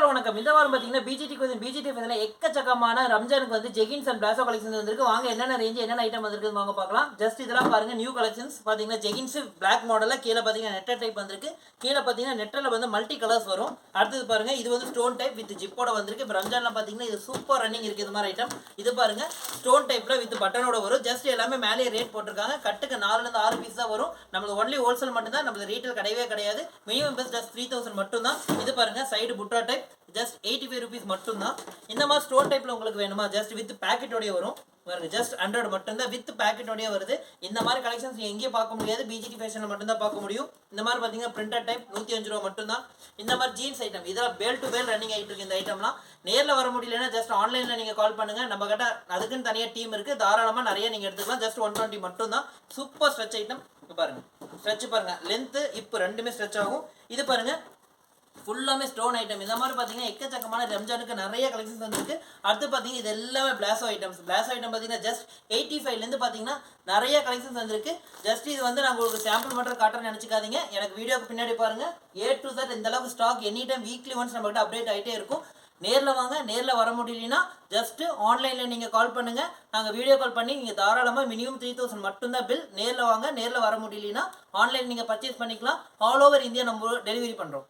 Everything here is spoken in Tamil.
ஹாய் வணக்கம். இந்த வாரம் பார்த்தீங்கன்னா பிஜிடி எக்கச்சக்கமான ரம்ஜானுக்கு வந்து ஜெகின்ஸ் அண்ட் பிளாசோ கலெக்ஷன் வந்திருக்கு. வாங்க என்னென்ன ரேஞ்ச் என்னென்ன ஐட்டம் வந்திருக்கு வாங்க பார்க்கலாம். ஜஸ்ட் இதெல்லாம் பாருங்க, நியூ கலெக்ஷன்ஸ் பார்த்தீங்கன்னா ஜெகின்ஸ் பிளாக் மாடலில் கீழே பார்த்தீங்கன்னா நெட்டர் டைப் வந்திருக்கு. கீழே பார்த்தீங்கன்னா நெட்டரில் வந்து மல்டி கலர்ஸ் வரும். அடுத்தது பாருங்க, இது வந்து ஸ்டோன் டைப் வித் ஜிப்போட வந்திருக்கு. இப்போ ரம்ஜானில் பார்த்தீங்கன்னா இது சூப்பர் ரன்னிங் இருக்குது இது மாதிரி ஐட்டம். இது பாருங்க ஸ்டோன் டைப்ல வித் பட்டனோட வரும். ஜஸ்ட் எல்லாமே மேலே ரேட் போட்டிருக்காங்க. கட்டுக்கு 4 பீஸ் தான் வரும். நம்மளுக்கு ஒன்லி ஹோல்சேல் மட்டும் தான், நம்மளுக்கு ரீட்டைல் கிடையவே கிடையாது. மினிமம் பெஸ்ட் ஜஸ்ட் 3000 மட்டும் தான். இது பாருங்க சைடு புட்டா டைப் ஜஸ்ட் 85 rupees மட்டும் தான். இந்த மாதிரி ஸ்டோன் டைப்ல உங்களுக்கு வேணுமா ஜஸ்ட் வித் பேக்கெட்டோடய வரும் பாருங்க. ஜஸ்ட் 100 மட்டும் தான் வித் பேக்கெட்டோடய வருது. இந்த மாதிரி கலெக்ஷன்ஸ் நீங்க எங்கேயும் பார்க்க முடியாது, பிஜிடி ஃபேஷன்ல மட்டும் தான் பார்க்க முடியும். இந்த மாதிரி பாத்தீங்கன்னா பிரிண்டட் டைப் 105 ரூபா மட்டும் தான். இந்த மாதிரி ஜீன்ஸ் ஐட்டம் இதெல்லாம் பேல் டு பேல் ரன்னிங் ஆயிட்டு இருக்கு. இந்த ஐட்டம்லாம் நேரில் வர முடியலன்னா ஜஸ்ட் ஆன்லைன்ல நீங்க கால் பண்ணுங்க. நம்ம கிட்ட அதுக்குன்னு தனியா டீம் இருக்கு, தாராளமா நிறைய நீங்க எடுத்துக்கலாம். ஜஸ்ட் 120 மட்டும் தான். Super stretch item. பாருங்க ஸ்ட்ரெச் பாருங்க, லென்த் இப்போ ரெண்டுமே ஸ்ட்ரெச் ஆகும். இது பாருங்க ஃபுல்லாமே ஸ்டோன் ஐட்டம். இந்த மாதிரி பார்த்தீங்கன்னா எக்கச்சக்கமான ரம்ஜானுக்கு நிறைய கலெக்ஷன்ஸ் வந்துருக்கு. அடுத்து பார்த்தீங்கன்னா இது எல்லாமே பிளாசோ ஐட்டம்ஸ். பிளாசோ ஐட்டம் பார்த்தீங்கன்னா ஜஸ்ட் 85லேருந்து பார்த்தீங்கன்னா நிறைய கலெக்ஷன்ஸ் வந்துருக்கு. ஜஸ்ட் இது வந்து நான் உங்களுக்கு சாம்பிள் மட்டும் காட்டுறேன்னு நினச்சிக்காதீங்க. எனக்கு வீடியோக்கு பின்னாடி பாருங்க, A to Z இந்த அளவுக்கு stock any time weekly once நம்மகிட்ட அப்டேட் ஆகிட்டே இருக்கும். நேரில் வாங்க, நேரில் வர முடியலனா ஜஸ்ட் ஆன்லைனில் நீங்கள் கால் பண்ணுங்கள். நாங்கள் வீடியோ கால் பண்ணி நீங்கள் தாராளமாக மினிமம் 3000 மட்டும்தான் பில். நேரில் வாங்க, நேரில் வர முடியலனா ஆன்லைன் நீங்கள் பர்ச்சேஸ் பண்ணிக்கலாம். ஆல் ஓவர் இந்தியா நம்ம டெலிவரி பண்ணுறோம்.